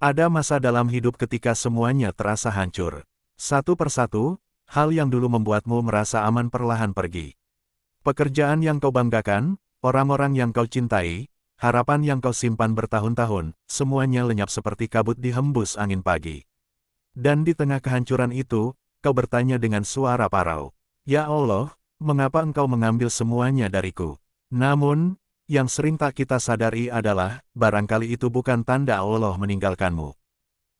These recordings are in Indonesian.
Ada masa dalam hidup ketika semuanya terasa hancur. Satu persatu, hal yang dulu membuatmu merasa aman perlahan pergi. Pekerjaan yang kau banggakan, orang-orang yang kau cintai, harapan yang kau simpan bertahun-tahun, semuanya lenyap seperti kabut dihembus angin pagi. Dan di tengah kehancuran itu, kau bertanya dengan suara parau, "Ya Allah, mengapa engkau mengambil semuanya dariku?" Namun, yang sering tak kita sadari adalah, barangkali itu bukan tanda Allah meninggalkanmu.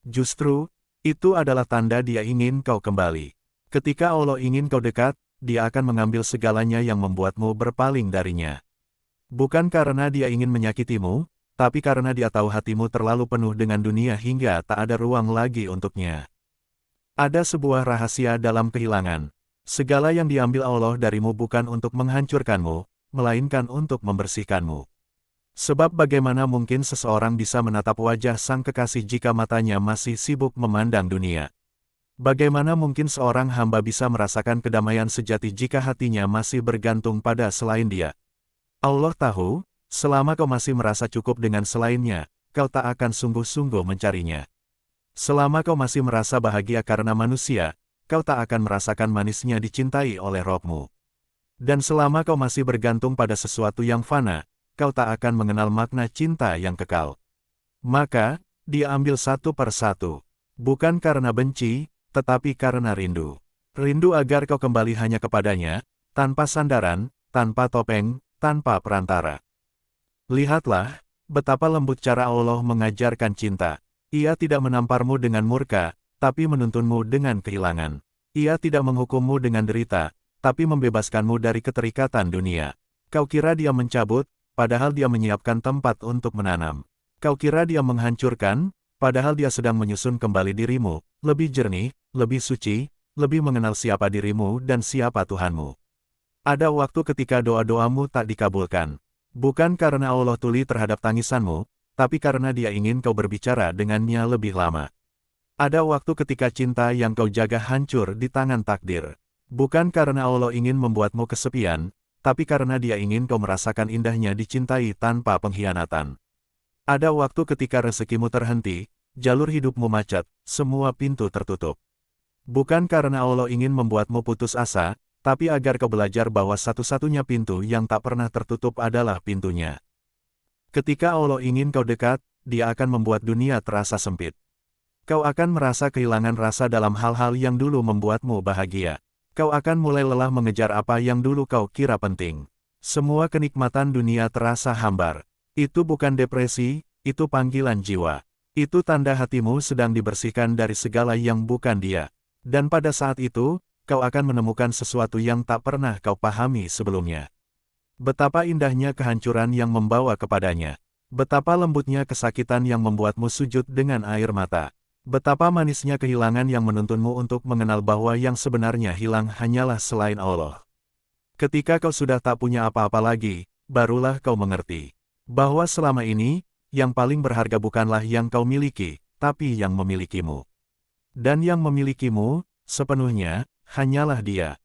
Justru, itu adalah tanda Dia ingin kau kembali. Ketika Allah ingin kau dekat, Dia akan mengambil segalanya yang membuatmu berpaling darinya. Bukan karena Dia ingin menyakitimu, tapi karena Dia tahu hatimu terlalu penuh dengan dunia hingga tak ada ruang lagi untuknya. Ada sebuah rahasia dalam kehilangan. Segala yang diambil Allah darimu bukan untuk menghancurkanmu, melainkan untuk membersihkanmu. Sebab bagaimana mungkin seseorang bisa menatap wajah sang kekasih jika matanya masih sibuk memandang dunia? Bagaimana mungkin seorang hamba bisa merasakan kedamaian sejati jika hatinya masih bergantung pada selain Dia? Allah tahu, selama kau masih merasa cukup dengan selainnya, kau tak akan sungguh-sungguh mencarinya. Selama kau masih merasa bahagia karena manusia, kau tak akan merasakan manisnya dicintai oleh Rohmu. Dan selama kau masih bergantung pada sesuatu yang fana, kau tak akan mengenal makna cinta yang kekal. Maka, Dia ambil satu persatu. Bukan karena benci, tetapi karena rindu. Rindu agar kau kembali hanya kepadanya, tanpa sandaran, tanpa topeng, tanpa perantara. Lihatlah, betapa lembut cara Allah mengajarkan cinta. Ia tidak menamparmu dengan murka, tapi menuntunmu dengan kehilangan. Ia tidak menghukummu dengan derita, tapi membebaskanmu dari keterikatan dunia. Kau kira Dia mencabut, padahal Dia menyiapkan tempat untuk menanam. Kau kira Dia menghancurkan, padahal Dia sedang menyusun kembali dirimu, lebih jernih, lebih suci, lebih mengenal siapa dirimu dan siapa Tuhanmu. Ada waktu ketika doa-doamu tak dikabulkan. Bukan karena Allah tuli terhadap tangisanmu, tapi karena Dia ingin kau berbicara dengannya lebih lama. Ada waktu ketika cinta yang kau jaga hancur di tangan takdir. Bukan karena Allah ingin membuatmu kesepian, tapi karena Dia ingin kau merasakan indahnya dicintai tanpa pengkhianatan. Ada waktu ketika rezekimu terhenti, jalur hidupmu macet, semua pintu tertutup. Bukan karena Allah ingin membuatmu putus asa, tapi agar kau belajar bahwa satu-satunya pintu yang tak pernah tertutup adalah pintunya. Ketika Allah ingin kau dekat, Dia akan membuat dunia terasa sempit. Kau akan merasa kehilangan rasa dalam hal-hal yang dulu membuatmu bahagia. Kau akan mulai lelah mengejar apa yang dulu kau kira penting. Semua kenikmatan dunia terasa hambar. Itu bukan depresi, itu panggilan jiwa. Itu tanda hatimu sedang dibersihkan dari segala yang bukan Dia. Dan pada saat itu, kau akan menemukan sesuatu yang tak pernah kau pahami sebelumnya. Betapa indahnya kehancuran yang membawa kepadanya. Betapa lembutnya kesakitan yang membuatmu sujud dengan air mata. Betapa manisnya kehilangan yang menuntunmu untuk mengenal bahwa yang sebenarnya hilang hanyalah selain Allah. Ketika kau sudah tak punya apa-apa lagi, barulah kau mengerti bahwa selama ini, yang paling berharga bukanlah yang kau miliki, tapi yang memilikimu. Dan yang memilikimu, sepenuhnya, hanyalah Dia.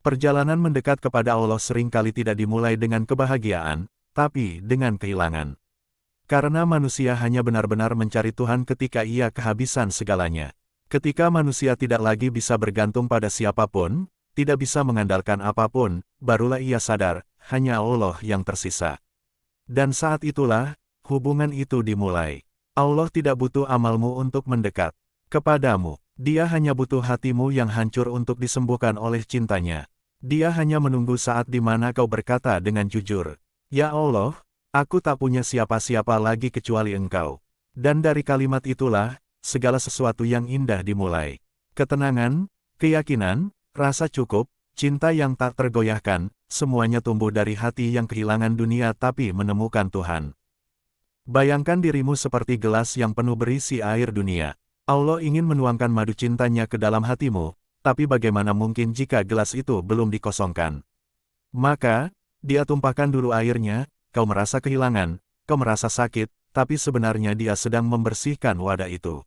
Perjalanan mendekat kepada Allah seringkali tidak dimulai dengan kebahagiaan, tapi dengan kehilangan. Karena manusia hanya benar-benar mencari Tuhan ketika ia kehabisan segalanya. Ketika manusia tidak lagi bisa bergantung pada siapapun, tidak bisa mengandalkan apapun, barulah ia sadar, hanya Allah yang tersisa. Dan saat itulah, hubungan itu dimulai. Allah tidak butuh amalmu untuk mendekat kepadamu. Dia hanya butuh hatimu yang hancur untuk disembuhkan oleh cintanya. Dia hanya menunggu saat di mana kau berkata dengan jujur, "Ya Allah, aku tak punya siapa-siapa lagi kecuali Engkau." Dan dari kalimat itulah, segala sesuatu yang indah dimulai. Ketenangan, keyakinan, rasa cukup, cinta yang tak tergoyahkan, semuanya tumbuh dari hati yang kehilangan dunia tapi menemukan Tuhan. Bayangkan dirimu seperti gelas yang penuh berisi air dunia. Allah ingin menuangkan madu cintanya ke dalam hatimu, tapi bagaimana mungkin jika gelas itu belum dikosongkan? Maka, Dia tumpahkan dulu airnya, kau merasa kehilangan, kau merasa sakit, tapi sebenarnya Dia sedang membersihkan wadah itu.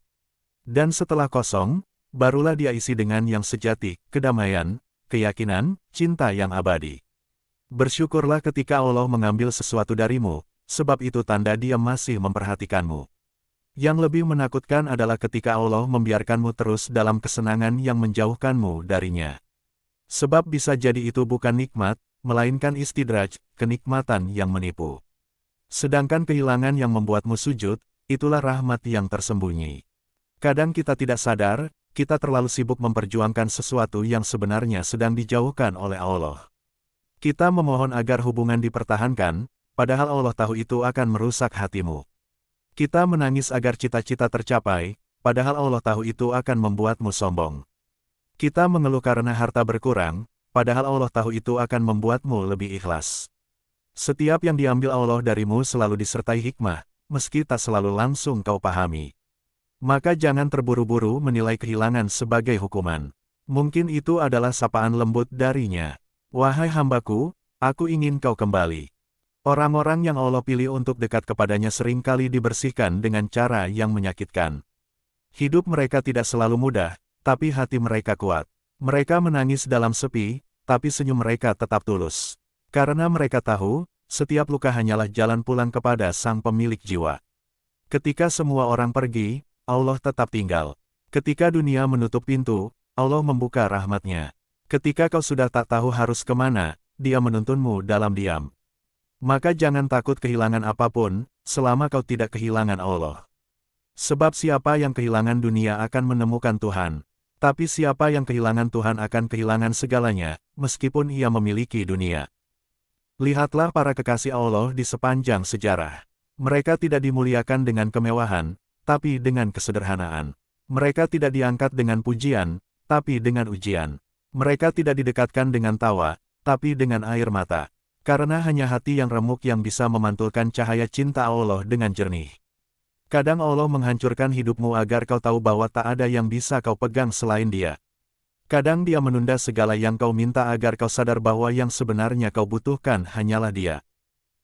Dan setelah kosong, barulah Dia isi dengan yang sejati, kedamaian, keyakinan, cinta yang abadi. Bersyukurlah ketika Allah mengambil sesuatu darimu, sebab itu tanda Dia masih memperhatikanmu. Yang lebih menakutkan adalah ketika Allah membiarkanmu terus dalam kesenangan yang menjauhkanmu darinya. Sebab bisa jadi itu bukan nikmat, melainkan istidraj, kenikmatan yang menipu. Sedangkan kehilangan yang membuatmu sujud, itulah rahmat yang tersembunyi. Kadang kita tidak sadar, kita terlalu sibuk memperjuangkan sesuatu yang sebenarnya sedang dijauhkan oleh Allah. Kita memohon agar hubungan dipertahankan, padahal Allah tahu itu akan merusak hatimu. Kita menangis agar cita-cita tercapai, padahal Allah tahu itu akan membuatmu sombong. Kita mengeluh karena harta berkurang, padahal Allah tahu itu akan membuatmu lebih ikhlas. Setiap yang diambil Allah darimu selalu disertai hikmah, meski tak selalu langsung kau pahami. Maka jangan terburu-buru menilai kehilangan sebagai hukuman. Mungkin itu adalah sapaan lembut darinya. Wahai hambaku, aku ingin kau kembali. Orang-orang yang Allah pilih untuk dekat kepadanya seringkali dibersihkan dengan cara yang menyakitkan. Hidup mereka tidak selalu mudah, tapi hati mereka kuat. Mereka menangis dalam sepi, tapi senyum mereka tetap tulus. Karena mereka tahu, setiap luka hanyalah jalan pulang kepada sang pemilik jiwa. Ketika semua orang pergi, Allah tetap tinggal. Ketika dunia menutup pintu, Allah membuka rahmat-Nya. Ketika kau sudah tak tahu harus kemana, Dia menuntunmu dalam diam. Maka jangan takut kehilangan apapun, selama kau tidak kehilangan Allah. Sebab siapa yang kehilangan dunia akan menemukan Tuhan. Tapi siapa yang kehilangan Tuhan akan kehilangan segalanya, meskipun ia memiliki dunia. Lihatlah para kekasih Allah di sepanjang sejarah. Mereka tidak dimuliakan dengan kemewahan, tapi dengan kesederhanaan. Mereka tidak diangkat dengan pujian, tapi dengan ujian. Mereka tidak didekatkan dengan tawa, tapi dengan air mata. Karena hanya hati yang remuk yang bisa memantulkan cahaya cinta Allah dengan jernih. Kadang Allah menghancurkan hidupmu agar kau tahu bahwa tak ada yang bisa kau pegang selain Dia. Kadang Dia menunda segala yang kau minta agar kau sadar bahwa yang sebenarnya kau butuhkan hanyalah Dia.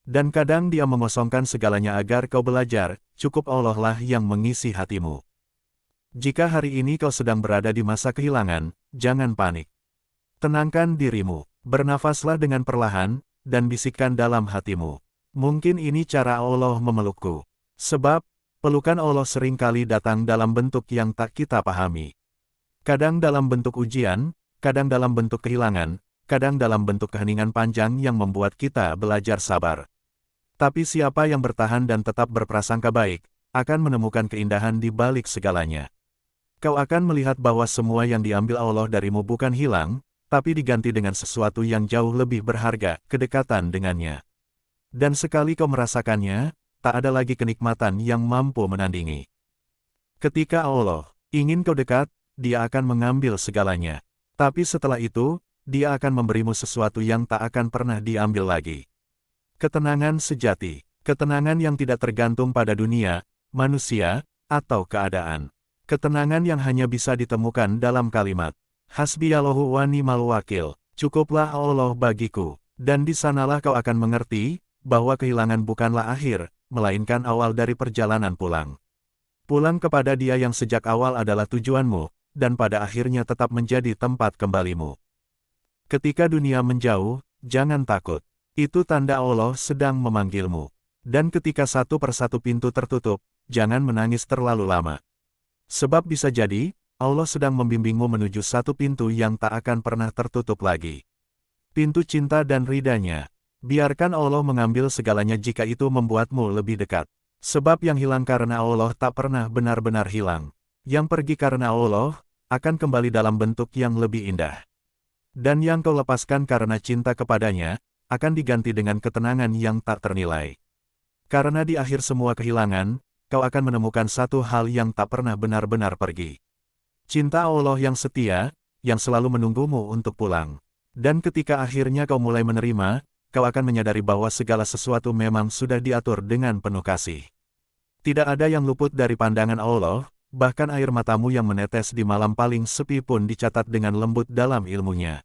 Dan kadang Dia mengosongkan segalanya agar kau belajar, cukup Allah lah yang mengisi hatimu. Jika hari ini kau sedang berada di masa kehilangan, jangan panik. Tenangkan dirimu, bernafaslah dengan perlahan, dan bisikkan dalam hatimu. Mungkin ini cara Allah memelukku. Sebab, pelukan Allah seringkali datang dalam bentuk yang tak kita pahami. Kadang dalam bentuk ujian, kadang dalam bentuk kehilangan, kadang dalam bentuk keheningan panjang yang membuat kita belajar sabar. Tapi siapa yang bertahan dan tetap berprasangka baik, akan menemukan keindahan di balik segalanya. Kau akan melihat bahwa semua yang diambil Allah darimu bukan hilang, tapi diganti dengan sesuatu yang jauh lebih berharga, kedekatan dengannya. Dan sekali kau merasakannya, tak ada lagi kenikmatan yang mampu menandingi. Ketika Allah ingin kau dekat, Dia akan mengambil segalanya. Tapi setelah itu, Dia akan memberimu sesuatu yang tak akan pernah diambil lagi. Ketenangan sejati, ketenangan yang tidak tergantung pada dunia, manusia, atau keadaan. Ketenangan yang hanya bisa ditemukan dalam kalimat, Hasbiyallahu wa ni'mal wakil, cukuplah Allah bagiku, dan di sanalah kau akan mengerti, bahwa kehilangan bukanlah akhir, melainkan awal dari perjalanan pulang. Pulang kepada Dia yang sejak awal adalah tujuanmu, dan pada akhirnya tetap menjadi tempat kembalimu. Ketika dunia menjauh, jangan takut. Itu tanda Allah sedang memanggilmu. Dan ketika satu persatu pintu tertutup, jangan menangis terlalu lama. Sebab bisa jadi, Allah sedang membimbingmu menuju satu pintu yang tak akan pernah tertutup lagi. Pintu cinta dan ridha-Nya. Biarkan Allah mengambil segalanya jika itu membuatmu lebih dekat. Sebab yang hilang karena Allah tak pernah benar-benar hilang. Yang pergi karena Allah, akan kembali dalam bentuk yang lebih indah. Dan yang kau lepaskan karena cinta kepadanya, akan diganti dengan ketenangan yang tak ternilai. Karena di akhir semua kehilangan, kau akan menemukan satu hal yang tak pernah benar-benar pergi. Cinta Allah yang setia, yang selalu menunggumu untuk pulang. Dan ketika akhirnya kau mulai menerima, kau akan menyadari bahwa segala sesuatu memang sudah diatur dengan penuh kasih. Tidak ada yang luput dari pandangan Allah, bahkan air matamu yang menetes di malam paling sepi pun dicatat dengan lembut dalam ilmu-Nya.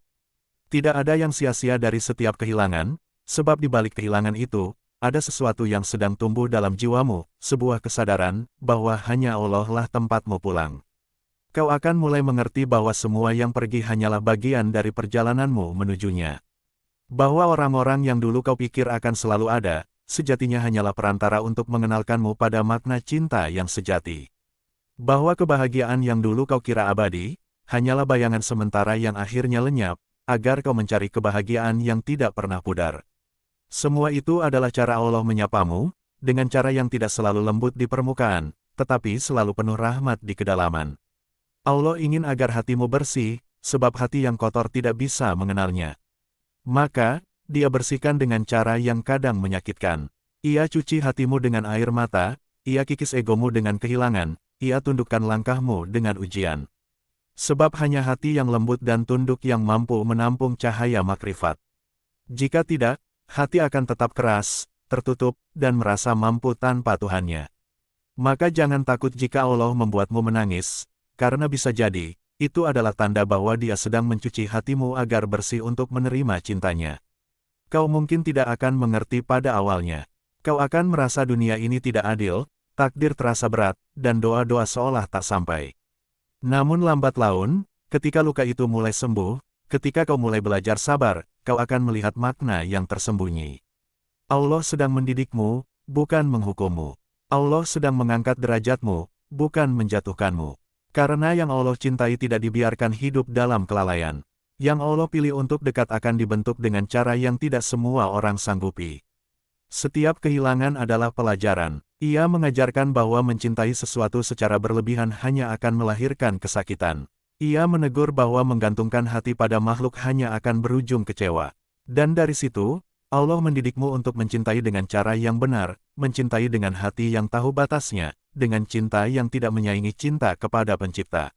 Tidak ada yang sia-sia dari setiap kehilangan, sebab di balik kehilangan itu, ada sesuatu yang sedang tumbuh dalam jiwamu, sebuah kesadaran, bahwa hanya Allah lah tempatmu pulang. Kau akan mulai mengerti bahwa semua yang pergi hanyalah bagian dari perjalananmu menujunya. Bahwa orang-orang yang dulu kau pikir akan selalu ada, sejatinya hanyalah perantara untuk mengenalkanmu pada makna cinta yang sejati. Bahwa kebahagiaan yang dulu kau kira abadi, hanyalah bayangan sementara yang akhirnya lenyap, agar kau mencari kebahagiaan yang tidak pernah pudar. Semua itu adalah cara Allah menyapamu, dengan cara yang tidak selalu lembut di permukaan, tetapi selalu penuh rahmat di kedalaman. Allah ingin agar hatimu bersih, sebab hati yang kotor tidak bisa mengenalnya. Maka, Dia bersihkan dengan cara yang kadang menyakitkan. Ia cuci hatimu dengan air mata, Ia kikis egomu dengan kehilangan, Ia tundukkan langkahmu dengan ujian. Sebab hanya hati yang lembut dan tunduk yang mampu menampung cahaya makrifat. Jika tidak, hati akan tetap keras, tertutup, dan merasa mampu tanpa Tuhannya. Maka jangan takut jika Allah membuatmu menangis, karena bisa jadi, itu adalah tanda bahwa Dia sedang mencuci hatimu agar bersih untuk menerima cintanya. Kau mungkin tidak akan mengerti pada awalnya. Kau akan merasa dunia ini tidak adil, takdir terasa berat, dan doa-doa seolah tak sampai. Namun lambat laun, ketika luka itu mulai sembuh, ketika kau mulai belajar sabar, kau akan melihat makna yang tersembunyi. Allah sedang mendidikmu, bukan menghukummu. Allah sedang mengangkat derajatmu, bukan menjatuhkanmu. Karena yang Allah cintai tidak dibiarkan hidup dalam kelalaian. Yang Allah pilih untuk dekat akan dibentuk dengan cara yang tidak semua orang sanggupi. Setiap kehilangan adalah pelajaran. Ia mengajarkan bahwa mencintai sesuatu secara berlebihan hanya akan melahirkan kesakitan. Ia menegur bahwa menggantungkan hati pada makhluk hanya akan berujung kecewa. Dan dari situ, Allah mendidikmu untuk mencintai dengan cara yang benar, mencintai dengan hati yang tahu batasnya, dengan cinta yang tidak menyaingi cinta kepada Pencipta.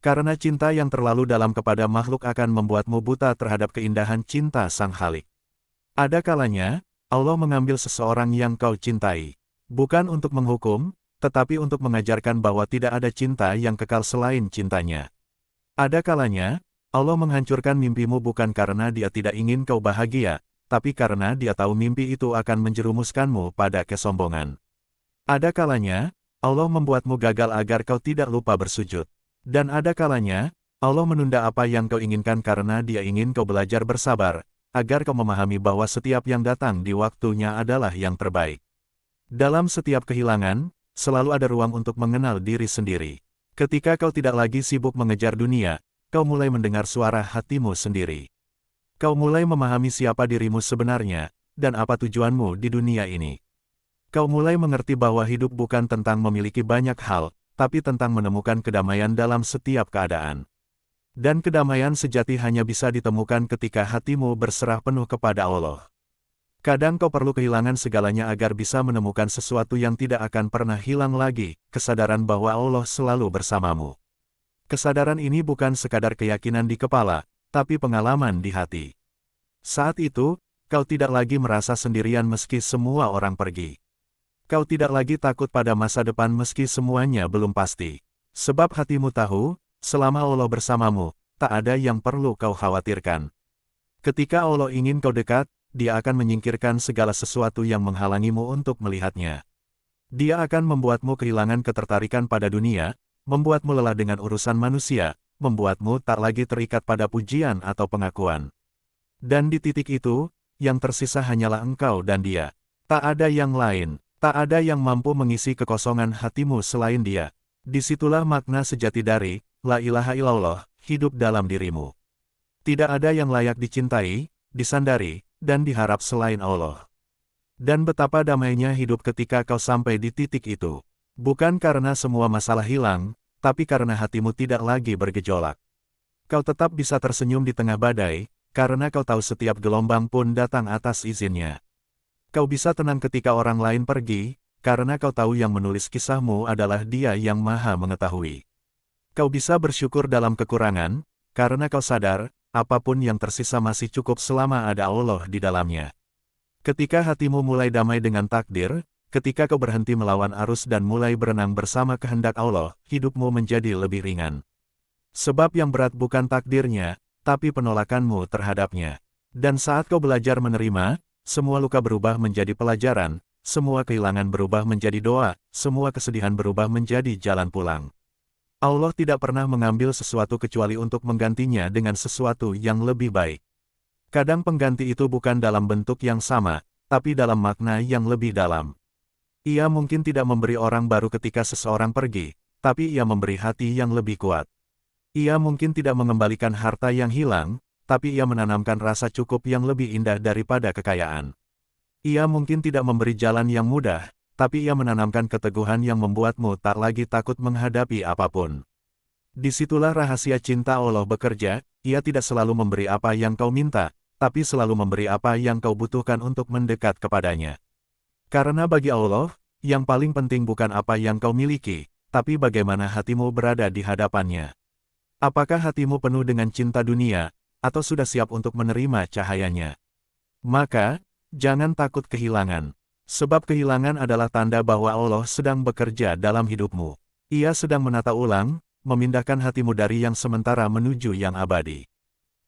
Karena cinta yang terlalu dalam kepada makhluk akan membuatmu buta terhadap keindahan cinta Sang Khalik. Ada kalanya, Allah mengambil seseorang yang kau cintai. Bukan untuk menghukum, tetapi untuk mengajarkan bahwa tidak ada cinta yang kekal selain cintanya. Ada kalanya, Allah menghancurkan mimpimu bukan karena Dia tidak ingin kau bahagia, tapi karena Dia tahu mimpi itu akan menjerumuskanmu pada kesombongan. Ada kalanya, Allah membuatmu gagal agar kau tidak lupa bersujud. Dan ada kalanya, Allah menunda apa yang kau inginkan karena Dia ingin kau belajar bersabar, agar kau memahami bahwa setiap yang datang di waktunya adalah yang terbaik. Dalam setiap kehilangan, selalu ada ruang untuk mengenal diri sendiri. Ketika kau tidak lagi sibuk mengejar dunia, kau mulai mendengar suara hatimu sendiri. Kau mulai memahami siapa dirimu sebenarnya, dan apa tujuanmu di dunia ini. Kau mulai mengerti bahwa hidup bukan tentang memiliki banyak hal, tapi tentang menemukan kedamaian dalam setiap keadaan. Dan kedamaian sejati hanya bisa ditemukan ketika hatimu berserah penuh kepada Allah. Kadang kau perlu kehilangan segalanya agar bisa menemukan sesuatu yang tidak akan pernah hilang lagi, kesadaran bahwa Allah selalu bersamamu. Kesadaran ini bukan sekadar keyakinan di kepala, tapi pengalaman di hati. Saat itu, kau tidak lagi merasa sendirian meski semua orang pergi. Kau tidak lagi takut pada masa depan meski semuanya belum pasti. Sebab hatimu tahu, selama Allah bersamamu, tak ada yang perlu kau khawatirkan. Ketika Allah ingin kau dekat, Dia akan menyingkirkan segala sesuatu yang menghalangimu untuk melihatnya. Dia akan membuatmu kehilangan ketertarikan pada dunia, membuatmu lelah dengan urusan manusia, membuatmu tak lagi terikat pada pujian atau pengakuan. Dan di titik itu, yang tersisa hanyalah engkau dan Dia. Tak ada yang lain, tak ada yang mampu mengisi kekosongan hatimu selain Dia. Disitulah makna sejati dari La ilaha illallah, hidup dalam dirimu. Tidak ada yang layak dicintai, disandari, dan diharap selain Allah. Dan betapa damainya hidup ketika kau sampai di titik itu. Bukan karena semua masalah hilang, tapi karena hatimu tidak lagi bergejolak. Kau tetap bisa tersenyum di tengah badai, karena kau tahu setiap gelombang pun datang atas izinnya. Kau bisa tenang ketika orang lain pergi, karena kau tahu yang menulis kisahmu adalah Dia yang Maha Mengetahui. Kau bisa bersyukur dalam kekurangan, karena kau sadar, apapun yang tersisa masih cukup selama ada Allah di dalamnya. Ketika hatimu mulai damai dengan takdir, ketika kau berhenti melawan arus dan mulai berenang bersama kehendak Allah, hidupmu menjadi lebih ringan. Sebab yang berat bukan takdirnya, tapi penolakanmu terhadapnya. Dan saat kau belajar menerima, semua luka berubah menjadi pelajaran, semua kehilangan berubah menjadi doa, semua kesedihan berubah menjadi jalan pulang. Allah tidak pernah mengambil sesuatu kecuali untuk menggantinya dengan sesuatu yang lebih baik. Kadang pengganti itu bukan dalam bentuk yang sama, tapi dalam makna yang lebih dalam. Ia mungkin tidak memberi orang baru ketika seseorang pergi, tapi ia memberi hati yang lebih kuat. Ia mungkin tidak mengembalikan harta yang hilang, tapi ia menanamkan rasa cukup yang lebih indah daripada kekayaan. Ia mungkin tidak memberi jalan yang mudah, tapi ia menanamkan keteguhan yang membuatmu tak lagi takut menghadapi apapun. Disitulah rahasia cinta Allah bekerja, ia tidak selalu memberi apa yang kau minta, tapi selalu memberi apa yang kau butuhkan untuk mendekat kepadanya. Karena bagi Allah, yang paling penting bukan apa yang kau miliki, tapi bagaimana hatimu berada di hadapannya. Apakah hatimu penuh dengan cinta dunia, atau sudah siap untuk menerima cahayanya? Maka, jangan takut kehilangan. Sebab kehilangan adalah tanda bahwa Allah sedang bekerja dalam hidupmu. Ia sedang menata ulang, memindahkan hatimu dari yang sementara menuju yang abadi.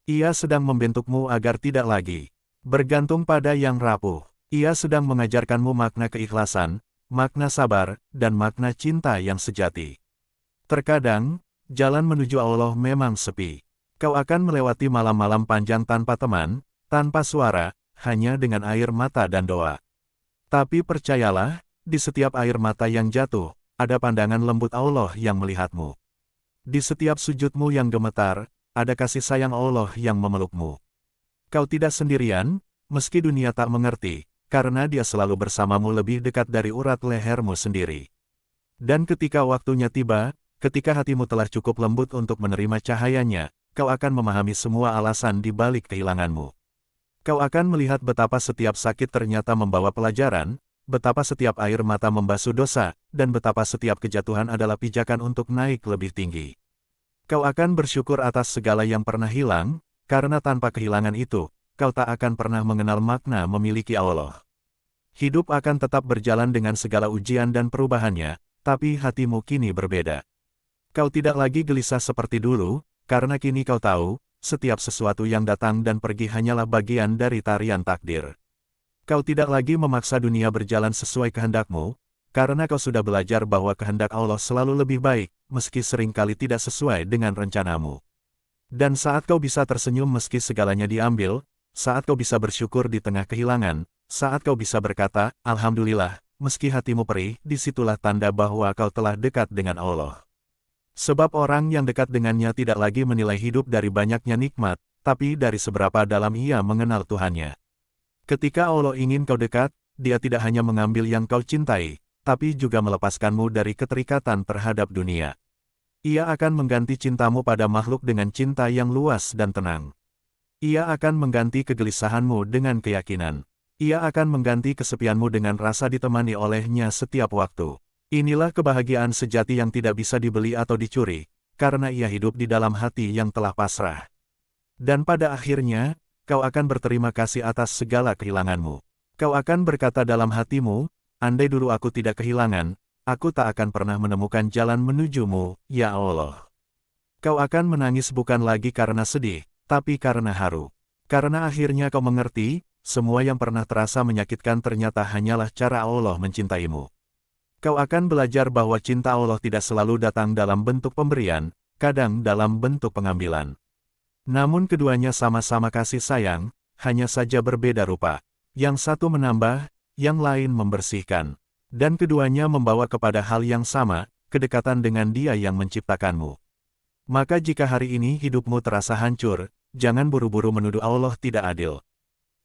Ia sedang membentukmu agar tidak lagi bergantung pada yang rapuh. Ia sedang mengajarkanmu makna keikhlasan, makna sabar, dan makna cinta yang sejati. Terkadang, jalan menuju Allah memang sepi. Kau akan melewati malam-malam panjang tanpa teman, tanpa suara, hanya dengan air mata dan doa. Tapi percayalah, di setiap air mata yang jatuh, ada pandangan lembut Allah yang melihatmu. Di setiap sujudmu yang gemetar, ada kasih sayang Allah yang memelukmu. Kau tidak sendirian, meski dunia tak mengerti, karena Dia selalu bersamamu lebih dekat dari urat lehermu sendiri. Dan ketika waktunya tiba, ketika hatimu telah cukup lembut untuk menerima cahayanya, kau akan memahami semua alasan di balik kehilanganmu. Kau akan melihat betapa setiap sakit ternyata membawa pelajaran, betapa setiap air mata membasuh dosa, dan betapa setiap kejatuhan adalah pijakan untuk naik lebih tinggi. Kau akan bersyukur atas segala yang pernah hilang, karena tanpa kehilangan itu, kau tak akan pernah mengenal makna memiliki Allah. Hidup akan tetap berjalan dengan segala ujian dan perubahannya, tapi hatimu kini berbeda. Kau tidak lagi gelisah seperti dulu, karena kini kau tahu, setiap sesuatu yang datang dan pergi hanyalah bagian dari tarian takdir. Kau tidak lagi memaksa dunia berjalan sesuai kehendakmu, karena kau sudah belajar bahwa kehendak Allah selalu lebih baik, meski seringkali tidak sesuai dengan rencanamu. Dan saat kau bisa tersenyum meski segalanya diambil, saat kau bisa bersyukur di tengah kehilangan, saat kau bisa berkata, Alhamdulillah, meski hatimu perih, disitulah tanda bahwa kau telah dekat dengan Allah. Sebab orang yang dekat dengannya tidak lagi menilai hidup dari banyaknya nikmat, tapi dari seberapa dalam ia mengenal Tuhannya. Ketika Allah ingin kau dekat, Dia tidak hanya mengambil yang kau cintai, tapi juga melepaskanmu dari keterikatan terhadap dunia. Ia akan mengganti cintamu pada makhluk dengan cinta yang luas dan tenang. Ia akan mengganti kegelisahanmu dengan keyakinan. Ia akan mengganti kesepianmu dengan rasa ditemani olehnya setiap waktu. Inilah kebahagiaan sejati yang tidak bisa dibeli atau dicuri, karena ia hidup di dalam hati yang telah pasrah. Dan pada akhirnya, kau akan berterima kasih atas segala kehilanganmu. Kau akan berkata dalam hatimu, andai dulu aku tidak kehilangan, aku tak akan pernah menemukan jalan menujumu, ya Allah. Kau akan menangis bukan lagi karena sedih, tapi karena haru. Karena akhirnya kau mengerti, semua yang pernah terasa menyakitkan ternyata hanyalah cara Allah mencintaimu. Kau akan belajar bahwa cinta Allah tidak selalu datang dalam bentuk pemberian, kadang dalam bentuk pengambilan. Namun keduanya sama-sama kasih sayang, hanya saja berbeda rupa. Yang satu menambah, yang lain membersihkan. Dan keduanya membawa kepada hal yang sama, kedekatan dengan Dia yang menciptakanmu. Maka jika hari ini hidupmu terasa hancur, jangan buru-buru menuduh Allah tidak adil.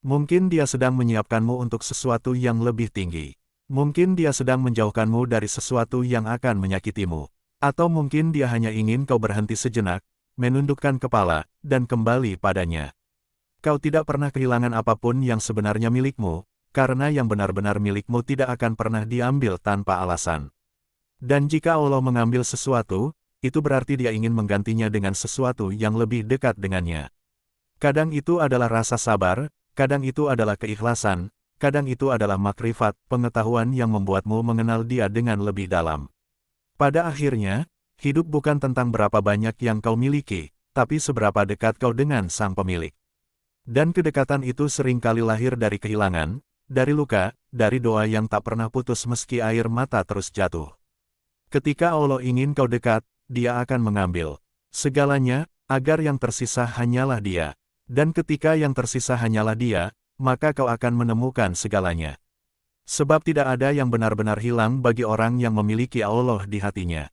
Mungkin Dia sedang menyiapkanmu untuk sesuatu yang lebih tinggi. Mungkin Dia sedang menjauhkanmu dari sesuatu yang akan menyakitimu. Atau mungkin Dia hanya ingin kau berhenti sejenak, menundukkan kepala, dan kembali padanya. Kau tidak pernah kehilangan apapun yang sebenarnya milikmu, karena yang benar-benar milikmu tidak akan pernah diambil tanpa alasan. Dan jika Allah mengambil sesuatu, itu berarti Dia ingin menggantinya dengan sesuatu yang lebih dekat dengannya. Kadang itu adalah rasa sabar, kadang itu adalah keikhlasan, kadang itu adalah makrifat, pengetahuan yang membuatmu mengenal Dia dengan lebih dalam. Pada akhirnya, hidup bukan tentang berapa banyak yang kau miliki, tapi seberapa dekat kau dengan Sang Pemilik. Dan kedekatan itu seringkali lahir dari kehilangan, dari luka, dari doa yang tak pernah putus meski air mata terus jatuh. Ketika Allah ingin kau dekat, Dia akan mengambil segalanya, agar yang tersisa hanyalah Dia. Dan ketika yang tersisa hanyalah Dia, maka kau akan menemukan segalanya. Sebab tidak ada yang benar-benar hilang bagi orang yang memiliki Allah di hatinya.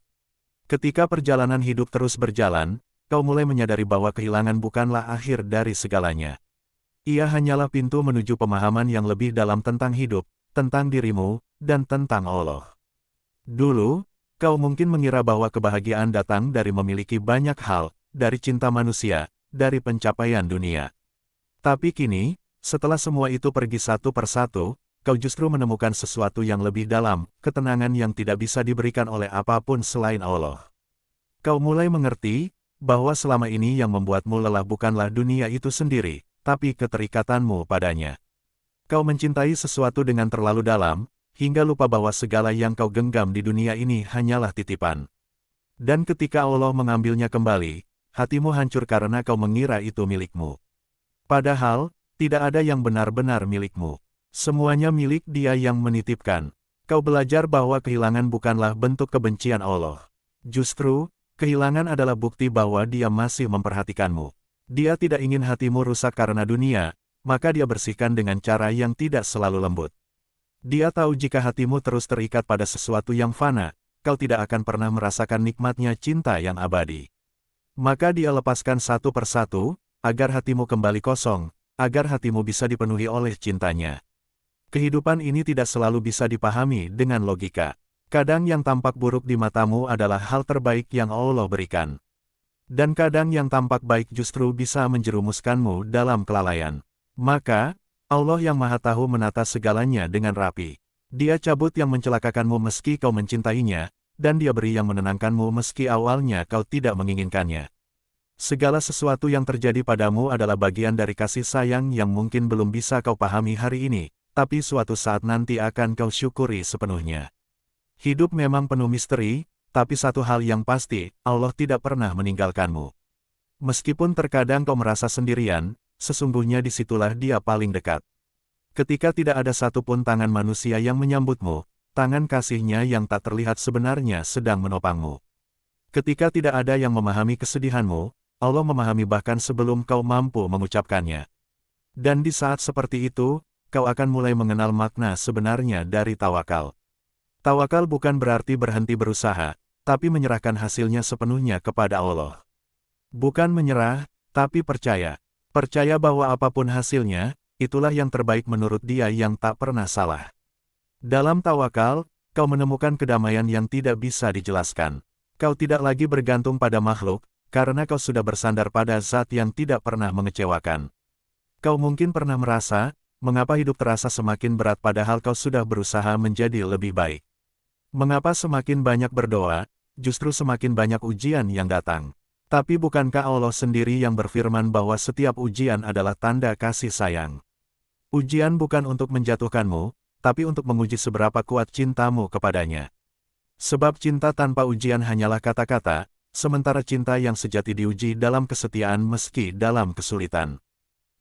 Ketika perjalanan hidup terus berjalan, kau mulai menyadari bahwa kehilangan bukanlah akhir dari segalanya. Ia hanyalah pintu menuju pemahaman yang lebih dalam tentang hidup, tentang dirimu, dan tentang Allah. Dulu, kau mungkin mengira bahwa kebahagiaan datang dari memiliki banyak hal, dari cinta manusia, dari pencapaian dunia. Tapi kini, setelah semua itu pergi satu persatu, kau justru menemukan sesuatu yang lebih dalam, ketenangan yang tidak bisa diberikan oleh apapun selain Allah. Kau mulai mengerti, bahwa selama ini yang membuatmu lelah bukanlah dunia itu sendiri, tapi keterikatanmu padanya. Kau mencintai sesuatu dengan terlalu dalam, hingga lupa bahwa segala yang kau genggam di dunia ini hanyalah titipan. Dan ketika Allah mengambilnya kembali, hatimu hancur karena kau mengira itu milikmu. Padahal, tidak ada yang benar-benar milikmu. Semuanya milik Dia yang menitipkan. Kau belajar bahwa kehilangan bukanlah bentuk kebencian Allah. Justru, kehilangan adalah bukti bahwa Dia masih memperhatikanmu. Dia tidak ingin hatimu rusak karena dunia, maka Dia bersihkan dengan cara yang tidak selalu lembut. Dia tahu jika hatimu terus terikat pada sesuatu yang fana, kau tidak akan pernah merasakan nikmatnya cinta yang abadi. Maka Dia lepaskan satu persatu, agar hatimu kembali kosong, agar hatimu bisa dipenuhi oleh cintanya. Kehidupan ini tidak selalu bisa dipahami dengan logika. Kadang yang tampak buruk di matamu adalah hal terbaik yang Allah berikan. Dan kadang yang tampak baik justru bisa menjerumuskanmu dalam kelalaian. Maka, Allah yang Maha Tahu menata segalanya dengan rapi. Dia cabut yang mencelakakanmu meski kau mencintainya, dan Dia beri yang menenangkanmu meski awalnya kau tidak menginginkannya. Segala sesuatu yang terjadi padamu adalah bagian dari kasih sayang yang mungkin belum bisa kau pahami hari ini, tapi suatu saat nanti akan kau syukuri sepenuhnya. Hidup memang penuh misteri, tapi satu hal yang pasti, Allah tidak pernah meninggalkanmu. Meskipun terkadang kau merasa sendirian, sesungguhnya disitulah Dia paling dekat. Ketika tidak ada satupun tangan manusia yang menyambutmu, tangan kasih-Nya yang tak terlihat sebenarnya sedang menopangmu. Ketika tidak ada yang memahami kesedihanmu, Allah memahami bahkan sebelum kau mampu mengucapkannya. Dan di saat seperti itu, kau akan mulai mengenal makna sebenarnya dari tawakal. Tawakal bukan berarti berhenti berusaha, tapi menyerahkan hasilnya sepenuhnya kepada Allah. Bukan menyerah, tapi percaya. Percaya bahwa apapun hasilnya, itulah yang terbaik menurut Dia yang tak pernah salah. Dalam tawakal, kau menemukan kedamaian yang tidak bisa dijelaskan. Kau tidak lagi bergantung pada makhluk, karena kau sudah bersandar pada Zat yang tidak pernah mengecewakan. Kau mungkin pernah merasa, mengapa hidup terasa semakin berat padahal kau sudah berusaha menjadi lebih baik? Mengapa semakin banyak berdoa, justru semakin banyak ujian yang datang? Tapi bukankah Allah sendiri yang berfirman bahwa setiap ujian adalah tanda kasih sayang? Ujian bukan untuk menjatuhkanmu, tapi untuk menguji seberapa kuat cintamu kepadanya. Sebab cinta tanpa ujian hanyalah kata-kata, sementara cinta yang sejati diuji dalam kesetiaan meski dalam kesulitan.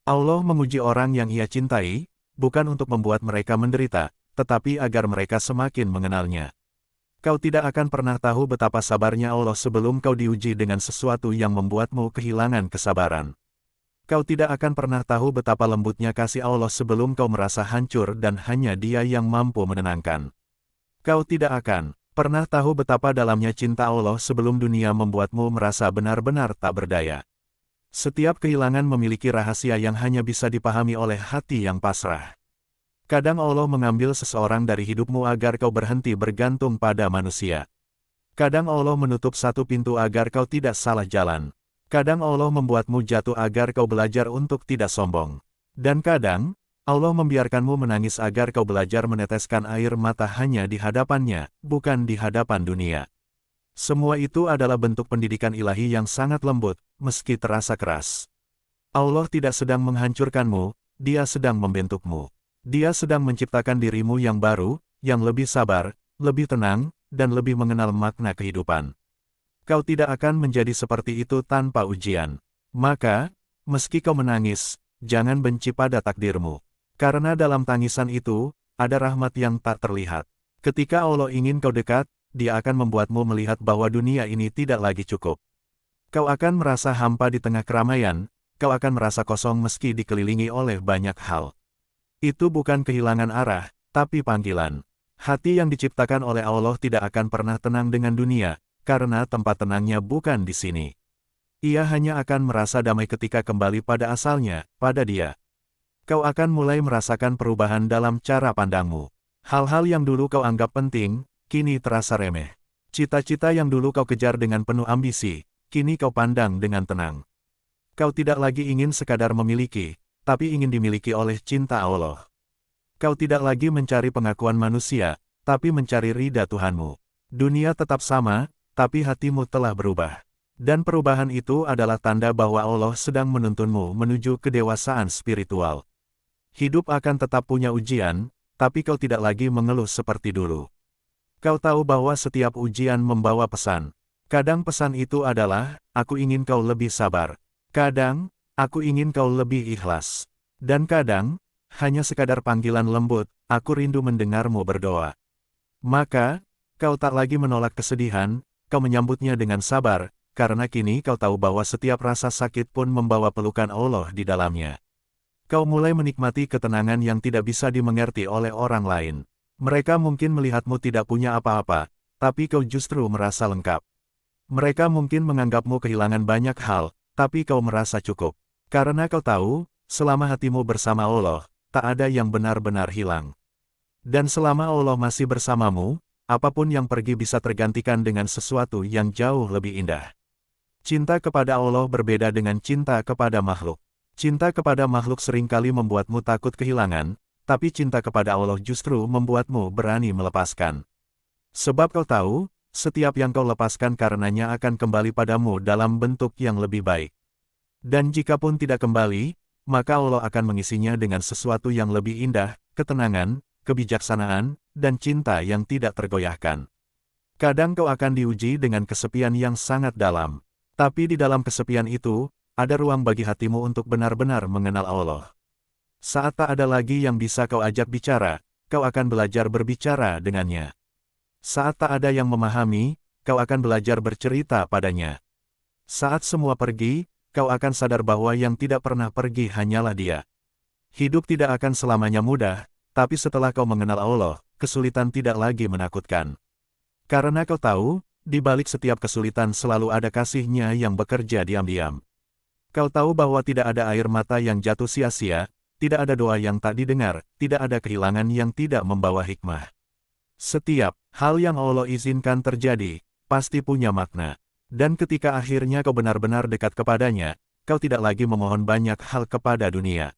Allah menguji orang yang Ia cintai, bukan untuk membuat mereka menderita, tetapi agar mereka semakin mengenalnya. Kau tidak akan pernah tahu betapa sabarnya Allah sebelum kau diuji dengan sesuatu yang membuatmu kehilangan kesabaran. Kau tidak akan pernah tahu betapa lembutnya kasih Allah sebelum kau merasa hancur dan hanya Dia yang mampu menenangkan. Kau tidak akan pernah tahu betapa dalamnya cinta Allah sebelum dunia membuatmu merasa benar-benar tak berdaya. Setiap kehilangan memiliki rahasia yang hanya bisa dipahami oleh hati yang pasrah. Kadang Allah mengambil seseorang dari hidupmu agar kau berhenti bergantung pada manusia. Kadang Allah menutup satu pintu agar kau tidak salah jalan. Kadang Allah membuatmu jatuh agar kau belajar untuk tidak sombong. Dan kadang, Allah membiarkanmu menangis agar kau belajar meneteskan air mata hanya di hadapannya, bukan di hadapan dunia. Semua itu adalah bentuk pendidikan ilahi yang sangat lembut, meski terasa keras. Allah tidak sedang menghancurkanmu, Dia sedang membentukmu. Dia sedang menciptakan dirimu yang baru, yang lebih sabar, lebih tenang, dan lebih mengenal makna kehidupan. Kau tidak akan menjadi seperti itu tanpa ujian. Maka, meski kau menangis, jangan benci pada takdirmu. Karena dalam tangisan itu, ada rahmat yang tak terlihat. Ketika Allah ingin kau dekat, Dia akan membuatmu melihat bahwa dunia ini tidak lagi cukup. Kau akan merasa hampa di tengah keramaian, kau akan merasa kosong meski dikelilingi oleh banyak hal. Itu bukan kehilangan arah, tapi panggilan. Hati yang diciptakan oleh Allah tidak akan pernah tenang dengan dunia, karena tempat tenangnya bukan di sini. Ia hanya akan merasa damai ketika kembali pada asalnya, pada Dia. Kau akan mulai merasakan perubahan dalam cara pandangmu. Hal-hal yang dulu kau anggap penting, kini terasa remeh. Cita-cita yang dulu kau kejar dengan penuh ambisi, kini kau pandang dengan tenang. Kau tidak lagi ingin sekadar memiliki, tapi ingin dimiliki oleh cinta Allah. Kau tidak lagi mencari pengakuan manusia, tapi mencari ridha Tuhanmu. Dunia tetap sama, tapi hatimu telah berubah. Dan perubahan itu adalah tanda bahwa Allah sedang menuntunmu menuju kedewasaan spiritual. Hidup akan tetap punya ujian, tapi kau tidak lagi mengeluh seperti dulu. Kau tahu bahwa setiap ujian membawa pesan. Kadang pesan itu adalah, aku ingin kau lebih sabar. Kadang, aku ingin kau lebih ikhlas. Dan kadang, hanya sekadar panggilan lembut, aku rindu mendengarmu berdoa. Maka, kau tak lagi menolak kesedihan, kau menyambutnya dengan sabar, karena kini kau tahu bahwa setiap rasa sakit pun membawa pelukan Allah di dalamnya. Kau mulai menikmati ketenangan yang tidak bisa dimengerti oleh orang lain. Mereka mungkin melihatmu tidak punya apa-apa, tapi kau justru merasa lengkap. Mereka mungkin menganggapmu kehilangan banyak hal, tapi kau merasa cukup. Karena kau tahu, selama hatimu bersama Allah, tak ada yang benar-benar hilang. Dan selama Allah masih bersamamu, apapun yang pergi bisa tergantikan dengan sesuatu yang jauh lebih indah. Cinta kepada Allah berbeda dengan cinta kepada makhluk. Cinta kepada makhluk seringkali membuatmu takut kehilangan, tapi cinta kepada Allah justru membuatmu berani melepaskan. Sebab kau tahu, setiap yang kau lepaskan karenanya akan kembali padamu dalam bentuk yang lebih baik. Dan jikapun tidak kembali, maka Allah akan mengisinya dengan sesuatu yang lebih indah, ketenangan, kebijaksanaan, dan cinta yang tidak tergoyahkan. Kadang kau akan diuji dengan kesepian yang sangat dalam. Tapi di dalam kesepian itu, ada ruang bagi hatimu untuk benar-benar mengenal Allah. Saat tak ada lagi yang bisa kau ajak bicara, kau akan belajar berbicara dengannya. Saat tak ada yang memahami, kau akan belajar bercerita padanya. Saat semua pergi, kau akan sadar bahwa yang tidak pernah pergi hanyalah Dia. Hidup tidak akan selamanya mudah, tapi setelah kau mengenal Allah, kesulitan tidak lagi menakutkan. Karena kau tahu, di balik setiap kesulitan selalu ada kasih-Nya yang bekerja diam-diam. Kau tahu bahwa tidak ada air mata yang jatuh sia-sia, tidak ada doa yang tak didengar, tidak ada kehilangan yang tidak membawa hikmah. Setiap hal yang Allah izinkan terjadi, pasti punya makna. Dan ketika akhirnya kau benar-benar dekat kepadanya, kau tidak lagi memohon banyak hal kepada dunia.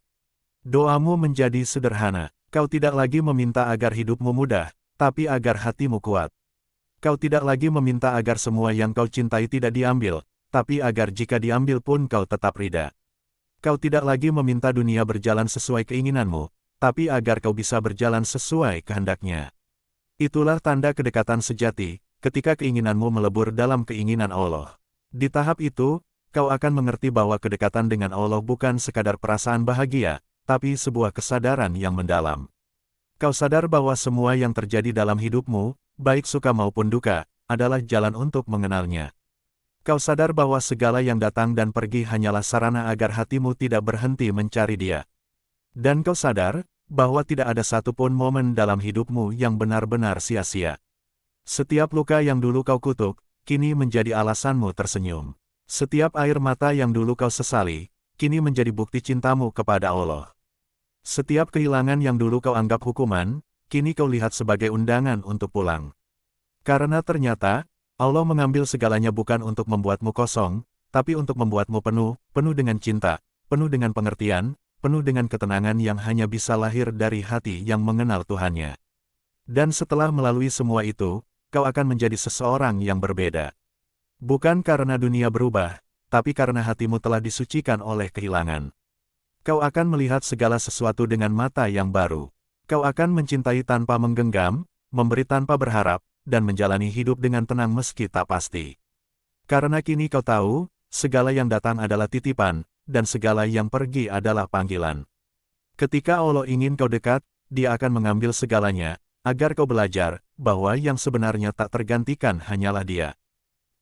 Doamu menjadi sederhana. Kau tidak lagi meminta agar hidupmu mudah, tapi agar hatimu kuat. Kau tidak lagi meminta agar semua yang kau cintai tidak diambil, tapi agar jika diambil pun kau tetap ridha. Kau tidak lagi meminta dunia berjalan sesuai keinginanmu, tapi agar kau bisa berjalan sesuai kehendaknya. Itulah tanda kedekatan sejati, ketika keinginanmu melebur dalam keinginan Allah. Di tahap itu, kau akan mengerti bahwa kedekatan dengan Allah bukan sekadar perasaan bahagia, tapi sebuah kesadaran yang mendalam. Kau sadar bahwa semua yang terjadi dalam hidupmu, baik suka maupun duka, adalah jalan untuk mengenalnya. Kau sadar bahwa segala yang datang dan pergi hanyalah sarana agar hatimu tidak berhenti mencari Dia. Dan kau sadar, bahwa tidak ada satupun momen dalam hidupmu yang benar-benar sia-sia. Setiap luka yang dulu kau kutuk, kini menjadi alasanmu tersenyum. Setiap air mata yang dulu kau sesali, kini menjadi bukti cintamu kepada Allah. Setiap kehilangan yang dulu kau anggap hukuman, kini kau lihat sebagai undangan untuk pulang. Karena ternyata, Allah mengambil segalanya bukan untuk membuatmu kosong, tapi untuk membuatmu penuh dengan cinta, penuh dengan pengertian, penuh dengan ketenangan yang hanya bisa lahir dari hati yang mengenal Tuhannya. Dan setelah melalui semua itu, kau akan menjadi seseorang yang berbeda. Bukan karena dunia berubah, tapi karena hatimu telah disucikan oleh kehilangan. Kau akan melihat segala sesuatu dengan mata yang baru. Kau akan mencintai tanpa menggenggam, memberi tanpa berharap, dan menjalani hidup dengan tenang meski tak pasti. Karena kini kau tahu, segala yang datang adalah titipan, dan segala yang pergi adalah panggilan. Ketika Allah ingin kau dekat, Dia akan mengambil segalanya, agar kau belajar, bahwa yang sebenarnya tak tergantikan hanyalah Dia.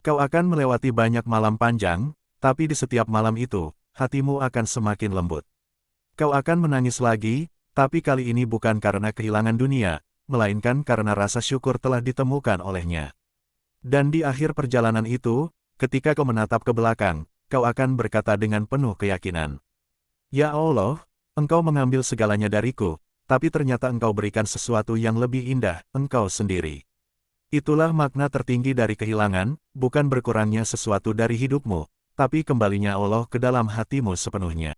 Kau akan melewati banyak malam panjang, tapi di setiap malam itu, hatimu akan semakin lembut. Kau akan menangis lagi, Tapi kali ini bukan karena kehilangan dunia, melainkan karena rasa syukur telah ditemukan olehnya. Dan di akhir perjalanan itu, ketika kau menatap ke belakang, kau akan berkata dengan penuh keyakinan, "Ya Allah, Engkau mengambil segalanya dariku, tapi ternyata Engkau berikan sesuatu yang lebih indah, Engkau sendiri." Itulah makna tertinggi dari kehilangan, bukan berkurangnya sesuatu dari hidupmu, tapi kembalinya Allah ke dalam hatimu sepenuhnya.